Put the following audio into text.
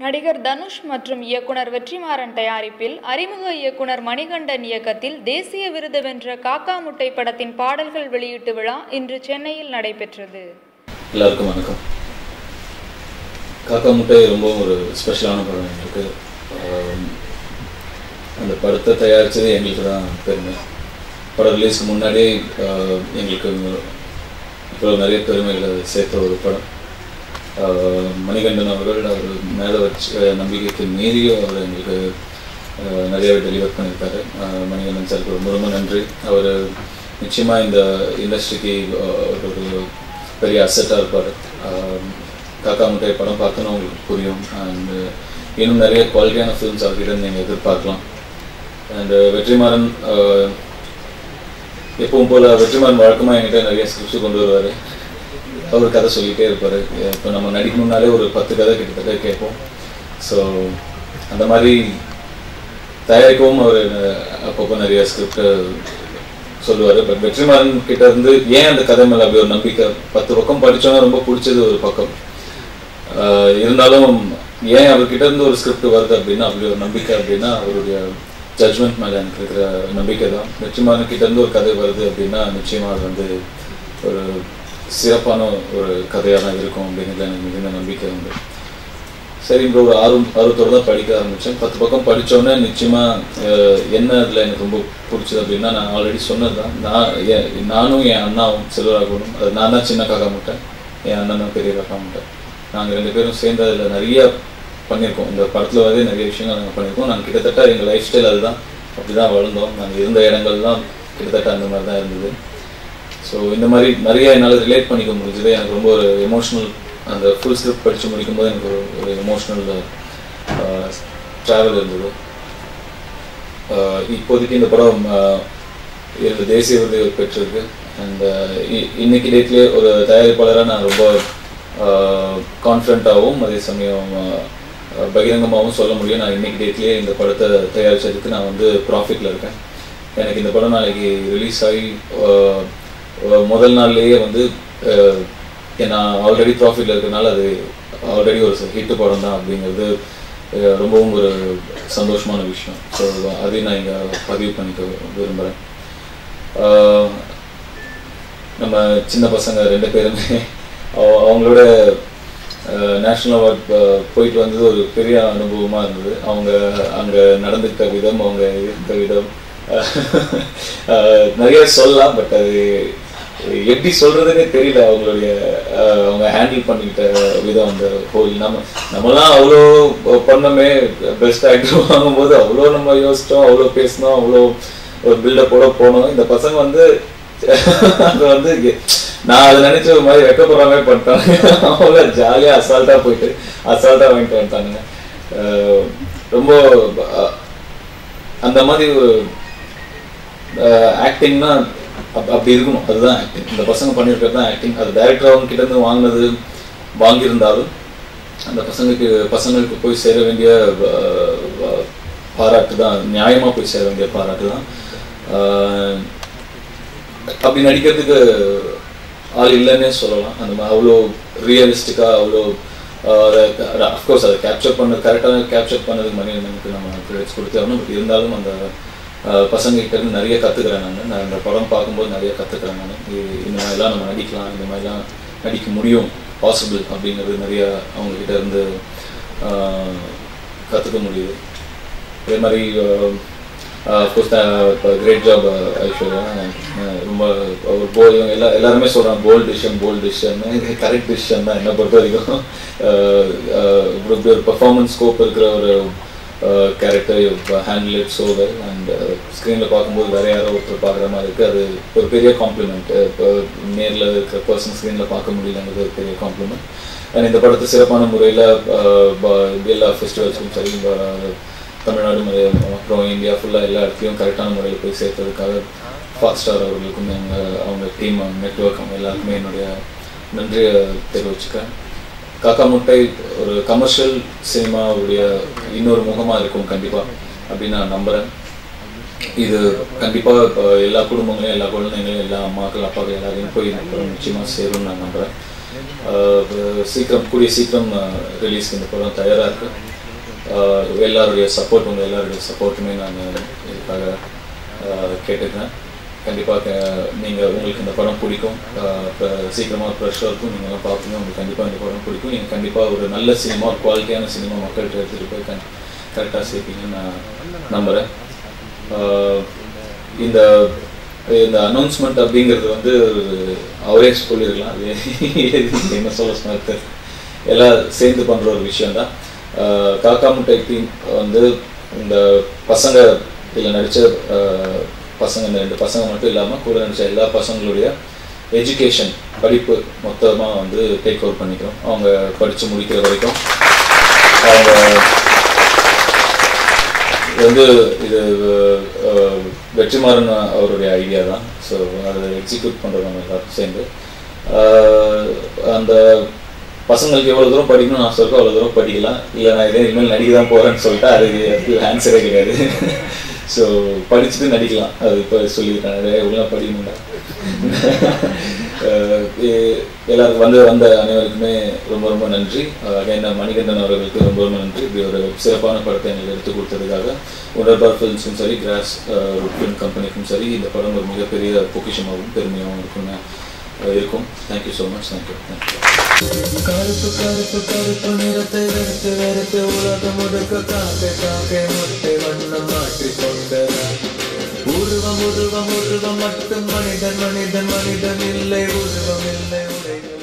நடிகர் தனுஷ் மற்றும் இயக்குனர் வெற்றிமாறன் தயாரிப்பில் அறிமுக இயக்குனர் மணிகண்டன் இயக்கத்தில் தேசிய விருது வென்ற காக்கா முட்டை படத்தின் பாடல்கள் வெளியீட்டு விழா இன்று சென்னையில் நடைபெற்றது. எல்லாருக்கும் வணக்கம். காக்கா முட்டை ரொம்ப ஒரு ஸ்பெஷலான படம். எங்களுக்கு அந்த படத்தை தயாரித்தது எங்களுக்கு தான் பெருமை. படம் ரிலீஸ்க்கு முன்னாடியே எங்களுக்கு இப்போ நிறைய பெருமைகளை சேர்த்த ஒரு படம். மணிகண்டன் அவர்கள் அவர் மேலே வச்ச நம்பிக்கைக்கு மீறியும் அவர் எங்களுக்கு நிறைய டெலிவர் பண்ணியிருக்காரு. மணிகண்டன் சாருக்கு ரொம்ப ரொம்ப நன்றி. அவர் நிச்சயமாக இந்த இண்டஸ்ட்ரிக்கு ஒரு பெரிய அசட்டாக இருப்பார். காக்கா முட்டை படம் பார்த்தோன்னா உங்களுக்கு புரியும். அண்ட் இன்னும் நிறைய குவாலிட்டியான ஃபிலிம்ஸ் அவர்கிட்ட நீங்கள் எதிர்பார்க்கலாம். அண்ட் வெற்றிமாறன் எப்பவும் போல் வெற்றிமாறன் வழக்கமாக என்கிட்ட நிறைய ஸ்கிரிப்ட்ஸ் கொண்டு வருவார். அவர் கதை சொல்லிகிட்டே இருப்பார். இப்போ நம்ம நடிக்கணுன்னாலே ஒரு 10 கதை கிட்டத்தட்ட கேட்போம். ஸோ அந்த மாதிரி தயாரிக்கவும் அவர் அப்பப்போ நிறைய ஸ்கிரிப்டை சொல்லுவார். பட் வெற்றிமாறன் கிட்ட இருந்து ஏன் அந்த கதை மேலே அப்படி ஒரு நம்பிக்கை, 10 பக்கம் படித்தோன்னா ரொம்ப பிடிச்சது ஒரு பக்கம் இருந்தாலும் ஏன் அவர்கிட்ட இருந்து ஒரு ஸ்கிரிப்ட் வருது அப்படின்னா அப்படி ஒரு நம்பிக்கை அப்படின்னா அவருடைய ஜட்ஜ்மெண்ட் மேலே எனக்கு இருக்கிற நம்பிக்கை தான். வெற்றிமாறன் கிட்ட இருந்து ஒரு கதை வருது அப்படின்னா நிச்சயமாக அது வந்து ஒரு சிறப்பான ஒரு கதையாக தான் இருக்கும் அப்படிங்கிறது எனக்கு மிகுந்த நம்பிக்கை உண்டு. சரி, இப்போ ஒரு ஆர்வத்தோடு தான் படிக்க ஆரம்பித்தேன். 10 பக்கம் படித்தோன்னே நிச்சயமாக என்ன அதில் எனக்கு ரொம்ப பிடிச்சது அப்படின்னா நான் ஆல்ரெடி சொன்னது தான். நானும் என் அண்ணாவும் செல்வராகவனும், அது நான் தான் சின்ன காக்கா முட்டை, என் அண்ணன் தான் பெரிய காக்கா முட்டை. நாங்கள் 2 பேரும் சேர்ந்து அதில் நிறைய பண்ணியிருக்கோம். இந்த படத்தில் வந்து நிறைய விஷயங்கள் நாங்கள் பண்ணியிருக்கோம். நாங்கள் கிட்டத்தட்ட எங்கள் லைஃப் ஸ்டைல் அதுதான், அப்படி தான் வளர்ந்தோம். நாங்கள் இருந்த இடங்கள்லாம் கிட்டத்தட்ட அந்த மாதிரி தான் இருந்தது. ஸோ இந்த மாதிரி நிறைய என்னால் ரிலேட் பண்ணிக்க முடிஞ்சது. எனக்கு ரொம்ப ஒரு எமோஷ்னல், அந்த ஃபுல் ஸ்கிரிப்ட் படித்து முடிக்கும்போது எனக்கு ஒரு எமோஷ்னல் ட்ராவல் இருந்தது. இப்போதைக்கு இந்த படம் தேசிய விருது பெற்றிருக்கு. அண்ட் இன்னைக்கு டேட்லேயே ஒரு தயாரிப்பாளராக நான் ரொம்ப கான்ஃபிடண்ட்டாகவும் அதே சமயம் பகிரங்கமாகவும் சொல்ல முடியும். நான் இன்னைக்கு டேட்லேயே இந்த படத்தை தயாரித்ததுக்கு நான் வந்து ப்ராஃபிட்டில் இருக்கேன். எனக்கு இந்த படம் நாளைக்கு ரிலீஸ் ஆகி முதல் நாள்லேயே வந்து நான் ஆல்ரெடி ப்ராஃபிட்டில் இருக்கிறனால அது ஆல்ரெடி ஒரு ஹிட்டு படம் தான் அப்படிங்கிறது ரொம்பவும் ஒரு சந்தோஷமான விஷயம். ஸோ அதையும் நான் இங்கே பதிவு பண்ணிக்க விரும்புகிறேன். நம்ம சின்ன பசங்க 2 பேருமே அவங்களோட நேஷ்னல் அவார்ட் போயிட்டு வந்தது ஒரு பெரிய அனுபவமாக இருந்தது. அவங்க அங்கே நடந்துக்கிட்ட விதம், அவங்க இருந்த விதம் நிறைய சொல்லலாம். பட் அது எப்படி சொல்றதுன்னே தெரியல. அவங்க ஹேண்டில் பண்ணிக்கிட்ட விதம், அந்த ஹோல் நம்மலாம் அவ்வளோ பண்ணமே, பெஸ்ட் ஆக்டர் வாங்கும்போது அவ்வளோ நம்ம யோசிச்சோம், அவ்வளோ பேசினோம், அவ்வளோ ஒரு பில்டப்போட போனோம். இந்த பசங்க வந்து அது வந்து நான் அதை நினைச்ச ஒரு மாதிரி வெக்கப்படுற மாதிரி பண்ணிட்டாங்க. அவ்வளோ ஜாலியாக அசால்ட்டாக போயிட்டு அசால்ட்டாக வாங்கிட்டு வந்துட்டானுங்க. ரொம்ப அந்த மாதிரி ஒரு ஆக்டிங்னா அப்படி இருக்கணும். அதுதான் ஆக்டிங். இந்த பசங்க பண்ணியிருக்கிறது தான் ஆக்டிங். அது டைரக்டர் அவங்க கிட்டேருந்து வாங்கியிருந்தாலும் அந்த பசங்களுக்கு போய் சேர வேண்டிய பாராட்டு தான், நியாயமாக போய் சேர வேண்டிய பாராட்டு தான். அப்படி நடிக்கிறதுக்கு ஆள் இல்லைன்னே சொல்லலாம். அந்த மாதிரி அவ்வளோ ரியலிஸ்டிக்காக, அவ்வளோ அஃப்கோர்ஸ் அதை கரெக்டாக கேப்சர் பண்ணதுக்கு மணிகண்டனுக்கு நம்ம கிரெடிட்ஸ் கொடுத்தாகணும். பட் இருந்தாலும் அந்த பசங்ககிட்ட இருந்து நிறைய கற்றுக்கிறேன். நான் இந்த படம் பார்க்கும்போது நிறைய கற்றுக்கிறேன். இந்த மாதிரிலாம் நம்ம நடிக்கலாம், இந்த மாதிரிலாம் நடிக்க முடியும், பாசிபிள் அப்படிங்கிறது நிறைய அவங்கக்கிட்ட இருந்து கற்றுக்க முடியுது. அதே மாதிரி அஃப்கோர்ஸ் கிரேட் ஜாப் ஐஸ்வர்யா. ரொம்ப ஒரு எல்லாருமே சொல்கிறாங்க போல்ட் டிசிஷன் கரெக்ட் டிசிஷன் தான் என்னை பொறுத்த வரைக்கும். இப்படி ஒரு பர்ஃபார்மன்ஸ் ஸ்கோப் இருக்கிற ஒரு character handle it so well. And ஸ்க்ரீனில் பார்க்கும்போது வேறு யாரோ ஒருத்தர் பார்க்குற மாதிரி இருக்குது. அது ஒரு பெரிய காம்ப்ளிமெண்ட். இப்போ நேரில் இருக்கிற பர்சன் ஸ்க்ரீனில் பார்க்க முடியலங்கிறது ஒரு பெரிய காம்ப்ளிமெண்ட். அண்ட் இந்த படத்தை சிறப்பான முறையில் எல்லா ஃபெஸ்டிவல்ஸும் சரி, தமிழ்நாடு அப்புறம் இந்தியா ஃபுல்லாக எல்லா இடத்துலையும் கரெக்டான முறையில் போய் சேர்த்ததுக்காக ஃபாஸ்டார் அவர்களுக்கும் அவங்க டீம், நெட்வொர்க், அவங்க எல்லாருக்குமே என்னுடைய நன்றியை தெரிவிச்சுக்கிறேன். காக்கா முட்டை ஒரு கமர்ஷியல் சினிமாவுடைய இன்னொரு முகமாக இருக்கும் கண்டிப்பாக அப்படின்னு நான் நம்புகிறேன். இது கண்டிப்பாக இப்போ எல்லா குடும்பங்களையும், எல்லா குழந்தைங்களையும், எல்லா அம்மாக்கள், அப்பாக்கள் எல்லாரையும் போய் நிச்சயமாக சேரும்னு நான் நம்புகிறேன். கூடிய சீக்கிரம் ரிலீஸ்க்கு இந்த படம் தயாராக இருக்குது. எல்லாருடைய சப்போர்ட், உங்கள் எல்லாருடைய சப்போர்ட்டுமே நான் இதுக்காக கேட்டுக்கிறேன். கண்டிப்பாக உங்களுக்கு இந்த படம் பிடிக்கும். இப்போ சீக்கிரமாக ப்ரெஷ்ஷாக இருக்கும், நீங்கள்லாம் பார்ப்பீங்க, உங்களுக்கு கண்டிப்பாக இந்த படம் பிடிக்கும். நீங்கள் கண்டிப்பாக ஒரு நல்ல சினிமா, ஒரு குவாலிட்டியான சினிமா மக்கள்கிட்ட எடுத்துகிட்டு போய் கரெக்டாக சேர்ப்பீங்கன்னு நான் நம்புகிறேன். இந்த அனௌன்ஸ்மெண்ட் அப்படிங்கிறது வந்து அவரே சொல்லியிருக்கலாம், அது என்ன சொல்ல சொன்னார், எல்லாம் சேர்ந்து பண்ணுற ஒரு விஷயந்தான். காக்கா முட்டை டீம் வந்து இந்த பசங்க இதில் நடித்த பசங்க, இந்த 2 பசங்க மட்டும் இல்லாமல் கூட நடித்த எல்லா பசங்களுடைய எஜுகேஷன், படிப்பு மொத்தமாக வந்து டேக் ஓவர் பண்ணிக்கிறோம். அவங்க படித்து முடிக்கிற வரைக்கும் அவங்க வந்து இது வெற்றிமாறன் அவருடைய ஐடியா தான். ஸோ அதை எக்ஸிக்யூட் பண்ணுறது நம்ம எல்லாரும் சேர்ந்து அந்த பசங்களுக்கு எவ்வளோ தூரம் படிக்கணும்னு ஆசை இருக்கோ அவ்வளோ தூரம் படிக்கலாம். இல்லை நான் இதே இனிமேல் நடிக்க தான் போகிறேன்னு சொல்லிட்டு அதுக்கு ஆன்சரே கிடையாது. ஸோ படிச்சுட்டு நடிக்கலாம். அது இப்போ சொல்லியிருக்காங்க, ஒழுங்காக படிக்கணும்டா. எல்லாருக்கும் வந்த அனைவருக்குமே ரொம்ப ரொம்ப நன்றி. அகைன் மணிகண்டன் அவர்களுக்கு ரொம்ப ரொம்ப நன்றி. இப்படி ஒரு சிறப்பான படத்தை எங்களுக்கு எடுத்து கொடுத்ததுக்காக உணர்பார் ஃபிலிம்ஸும் சரி, கிராஸ் ஃபிலிம் கம்பெனிக்கும் சரி, இந்த படம் ஒரு மிகப்பெரிய பொக்கிஷமாகவும் பெருமையாகவும் இருக்கும். Thank you so much. தேங்க்யூ. கருப்பு கருப்பு கருப்பு நிறத்தை வெறுத்து வெறுத்து உலகம் முழுக்க காக்கை காக்கை முட்டை வண்ணம் மாற்றிக்கொண்டனர். உருவம் உருவம் உருவம் மட்டும் மனிதன் மனிதன் மனிதன் இல்லை, உருவம் இல்லை உடைகள்.